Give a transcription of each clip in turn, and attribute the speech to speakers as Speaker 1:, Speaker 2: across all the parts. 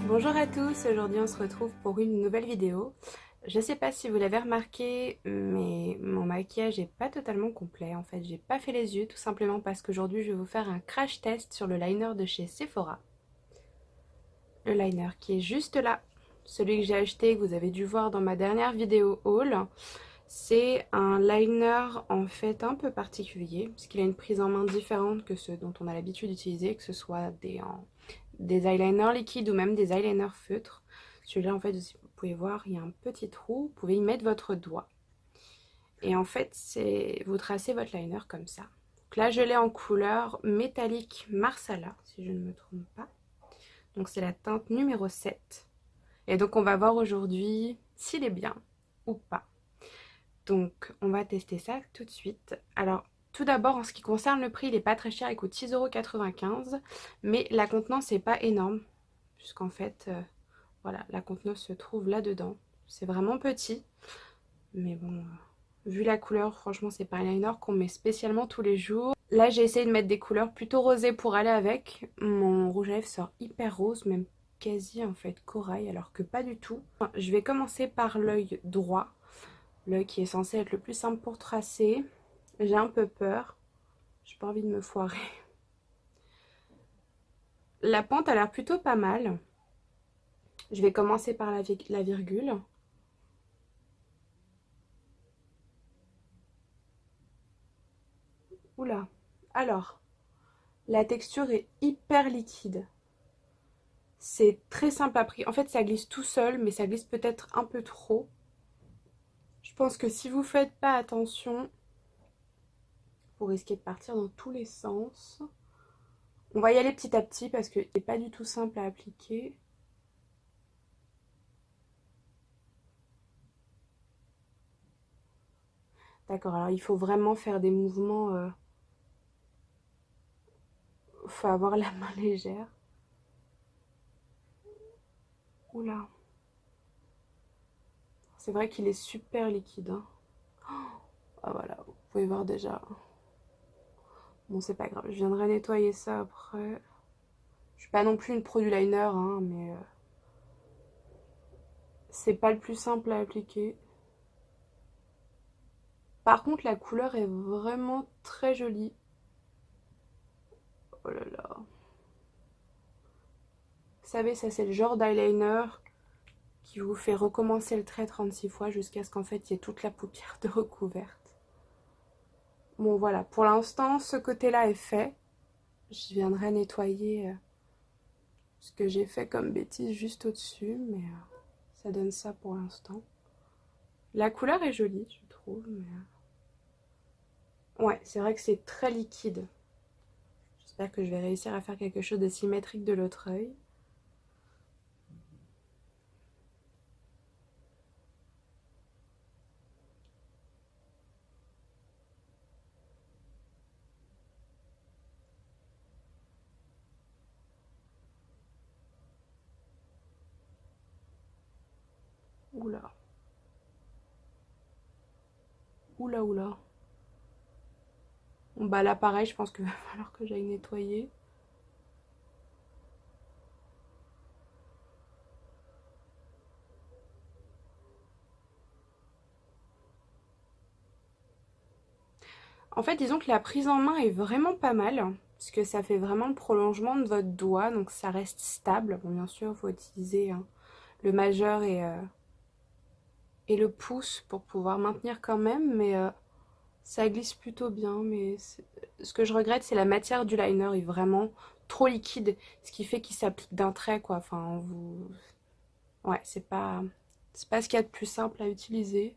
Speaker 1: Bonjour à tous, aujourd'hui on se retrouve pour une nouvelle vidéo. Je sais pas si vous l'avez remarqué, mais mon maquillage est pas totalement complet. En fait, j'ai pas fait les yeux, tout simplement parce qu'aujourd'hui je vais vous faire un crash test sur le liner de chez Sephora. Le liner qui est juste là, celui que j'ai acheté, que vous avez dû voir dans ma dernière vidéo haul. C'est un liner en fait un peu particulier, parce qu'il a une prise en main différente que ceux dont on a l'habitude d'utiliser, que ce soit des eyeliners liquides ou même des eyeliners feutres. Celui-là, en fait, vous pouvez voir, il y a un petit trou, vous pouvez y mettre votre doigt. Et en fait, vous tracez votre liner comme ça. Donc là, je l'ai en couleur métallique Marsala, si je ne me trompe pas. Donc c'est la teinte numéro 7. Et donc on va voir aujourd'hui s'il est bien ou pas. Donc on va tester ça tout de suite. Alors tout d'abord, en ce qui concerne le prix, il n'est pas très cher, il coûte 6,95 €, mais la contenance n'est pas énorme, puisqu'en fait, voilà, la contenance se trouve là-dedans. C'est vraiment petit, mais bon, vu la couleur, franchement, c'est pas un liner qu'on met spécialement tous les jours. Là, j'ai essayé de mettre des couleurs plutôt rosées pour aller avec. Mon rouge à lèvres sort hyper rose, même quasi en fait corail, alors que pas du tout. Je vais commencer par l'œil droit, l'œil qui est censé être le plus simple pour tracer. J'ai un peu peur, j'ai pas envie de me foirer. La pente a l'air plutôt pas mal. Je vais commencer par la virgule. Oula. Alors, la texture est hyper liquide. C'est très simple à appliquer. En fait, ça glisse tout seul, mais ça glisse peut-être un peu trop. Je pense que si vous faites pas attention, vous risquez de partir dans tous les sens. On va y aller petit à petit parce que c'est pas du tout simple à appliquer. D'accord, alors il faut vraiment faire des mouvements. Faut avoir la main légère. Oula. C'est vrai qu'il est super liquide. Hein. Ah voilà, vous pouvez voir déjà. Bon, c'est pas grave, je viendrai nettoyer ça après. Je suis pas non plus une pro du liner, hein, mais c'est pas le plus simple à appliquer. Par contre, la couleur est vraiment très jolie. Oh là là. Vous savez, ça c'est le genre d'eyeliner qui vous fait recommencer le trait 36 fois jusqu'à ce qu'en fait il y ait toute la paupière de recouverte. Bon voilà, pour l'instant ce côté-là est fait. Je viendrai nettoyer ce que j'ai fait comme bêtise juste au-dessus, mais ça donne ça pour l'instant. La couleur est jolie, je trouve, mais... Ouais, c'est vrai que c'est très liquide. J'espère que je vais réussir à faire quelque chose de symétrique de l'autre œil. Oula. Oula, oula. Bon, bah là, pareil, je pense qu'il va falloir que j'aille nettoyer. En fait, disons que la prise en main est vraiment pas mal, parce que ça fait vraiment le prolongement de votre doigt, donc ça reste stable. Bon, bien sûr, il faut utiliser le majeur et le pouce pour pouvoir maintenir quand même, mais ça glisse plutôt bien. Mais ce que je regrette, c'est la matière du liner est vraiment trop liquide, ce qui fait qu'il s'applique d'un trait, quoi. Enfin, vous... Ouais, c'est pas ce qu'il y a de plus simple à utiliser.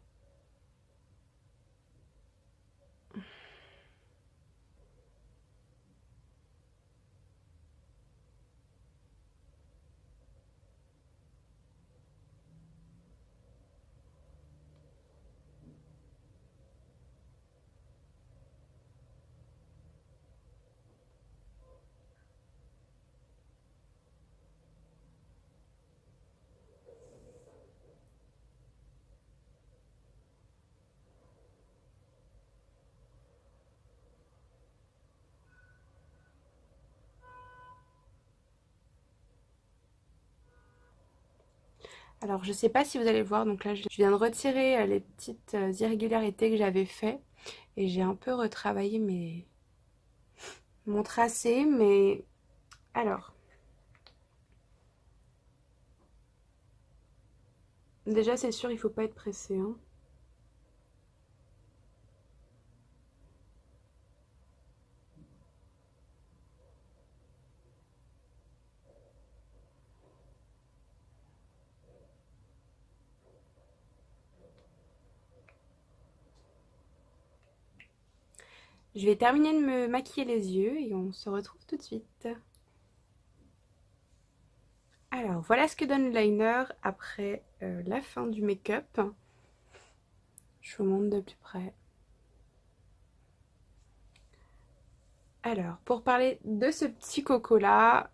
Speaker 1: Alors je sais pas si vous allez voir, donc là je viens de retirer les petites irrégularités que j'avais fait et j'ai un peu retravaillé mon tracé, mais alors déjà c'est sûr il faut pas être pressé, hein. Je vais terminer de me maquiller les yeux et on se retrouve tout de suite. Alors voilà ce que donne le liner après la fin du make-up. Je vous montre de plus près. Alors, pour parler de ce petit coco là,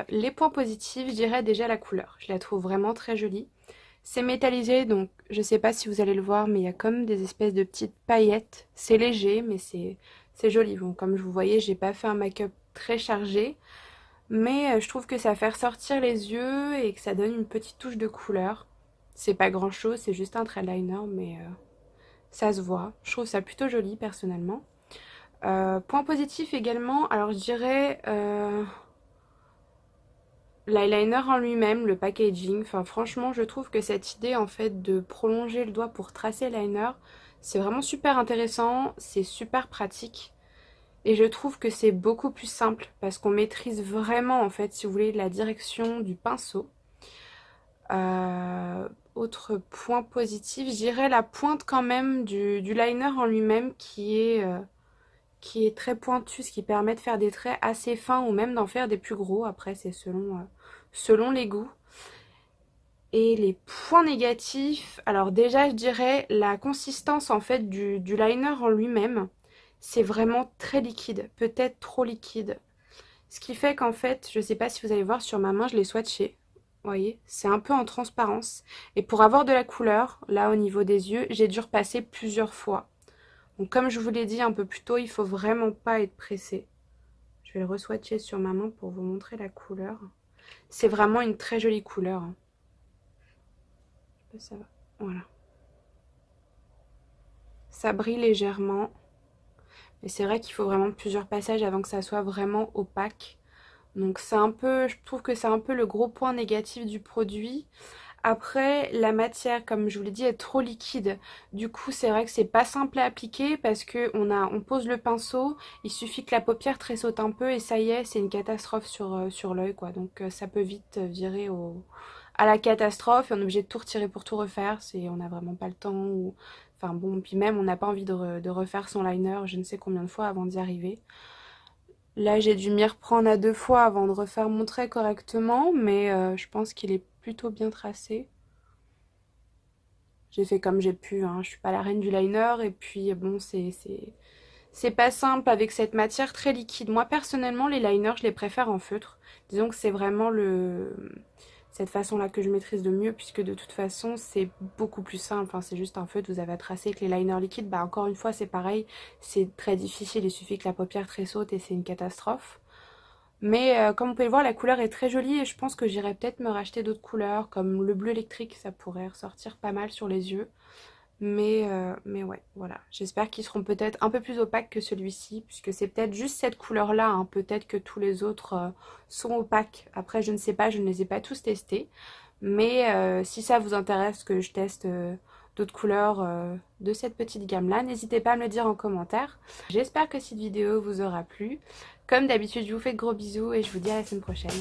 Speaker 1: les points positifs, je dirais déjà la couleur. Je la trouve vraiment très jolie. C'est métallisé, donc je sais pas si vous allez le voir, mais il y a comme des espèces de petites paillettes. C'est léger, mais c'est joli. Bon, comme je vous voyais, j'ai pas fait un make-up très chargé, mais je trouve que ça fait ressortir les yeux et que ça donne une petite touche de couleur. C'est pas grand chose, c'est juste un trait liner, mais ça se voit. Je trouve ça plutôt joli personnellement. Point positif également, alors je dirais l'eyeliner en lui-même, le packaging. Enfin franchement je trouve que cette idée en fait de prolonger le doigt pour tracer le liner, c'est vraiment super intéressant, c'est super pratique. Et je trouve que c'est beaucoup plus simple parce qu'on maîtrise vraiment en fait si vous voulez la direction du pinceau. Autre point positif, je dirais la pointe quand même du liner en lui-même qui est très pointu, ce qui permet de faire des traits assez fins ou même d'en faire des plus gros. Après, c'est selon les goûts. Et les points négatifs, alors déjà, je dirais la consistance en fait du liner en lui-même. C'est vraiment très liquide, peut-être trop liquide. Ce qui fait qu'en fait, je sais pas si vous allez voir sur ma main, je l'ai swatché. Vous voyez, c'est un peu en transparence. Et pour avoir de la couleur, là au niveau des yeux, j'ai dû repasser plusieurs fois. Donc comme je vous l'ai dit un peu plus tôt, il faut vraiment pas être pressé. Je vais le re-swatcher sur ma main pour vous montrer la couleur. C'est vraiment une très jolie couleur. Je sais pas si ça va. Voilà. Ça brille légèrement. Mais c'est vrai qu'il faut vraiment plusieurs passages avant que ça soit vraiment opaque. Donc c'est un peu, je trouve que c'est un peu le gros point négatif du produit. Après, la matière, comme je vous l'ai dit, est trop liquide. Du coup, c'est vrai que c'est pas simple à appliquer parce que on pose le pinceau, il suffit que la paupière tressaute un peu et ça y est, c'est une catastrophe sur l'œil, quoi. Donc ça peut vite virer à la catastrophe et on est obligé de tout retirer pour tout refaire. On n'a vraiment pas le temps. Enfin bon, puis même, on n'a pas envie de refaire son liner je ne sais combien de fois avant d'y arriver. Là, j'ai dû m'y reprendre à 2 fois avant de refaire mon trait correctement, mais je pense qu'il est plutôt bien tracé. J'ai fait comme j'ai pu, hein. Je suis pas la reine du liner et puis bon, c'est pas simple avec cette matière très liquide. Moi, personnellement, les liners, je les préfère en feutre. Disons que c'est vraiment cette façon-là que je maîtrise le mieux puisque de toute façon, c'est beaucoup plus simple. Enfin, c'est juste un feutre, vous avez à tracer que les liners liquides. Bah, encore une fois, c'est pareil. C'est très difficile. Il suffit que la paupière tressaute et c'est une catastrophe. Mais comme vous pouvez le voir, la couleur est très jolie et je pense que j'irai peut-être me racheter d'autres couleurs comme le bleu électrique, ça pourrait ressortir pas mal sur les yeux. Mais ouais, voilà. J'espère qu'ils seront peut-être un peu plus opaques que celui-ci, puisque c'est peut-être juste cette couleur-là, hein. Peut-être que tous les autres sont opaques. Après, je ne sais pas, je ne les ai pas tous testés. Mais si ça vous intéresse que je teste d'autres couleurs de cette petite gamme-là, n'hésitez pas à me le dire en commentaire. J'espère que cette vidéo vous aura plu. Comme d'habitude, je vous fais de gros bisous et je vous dis à la semaine prochaine.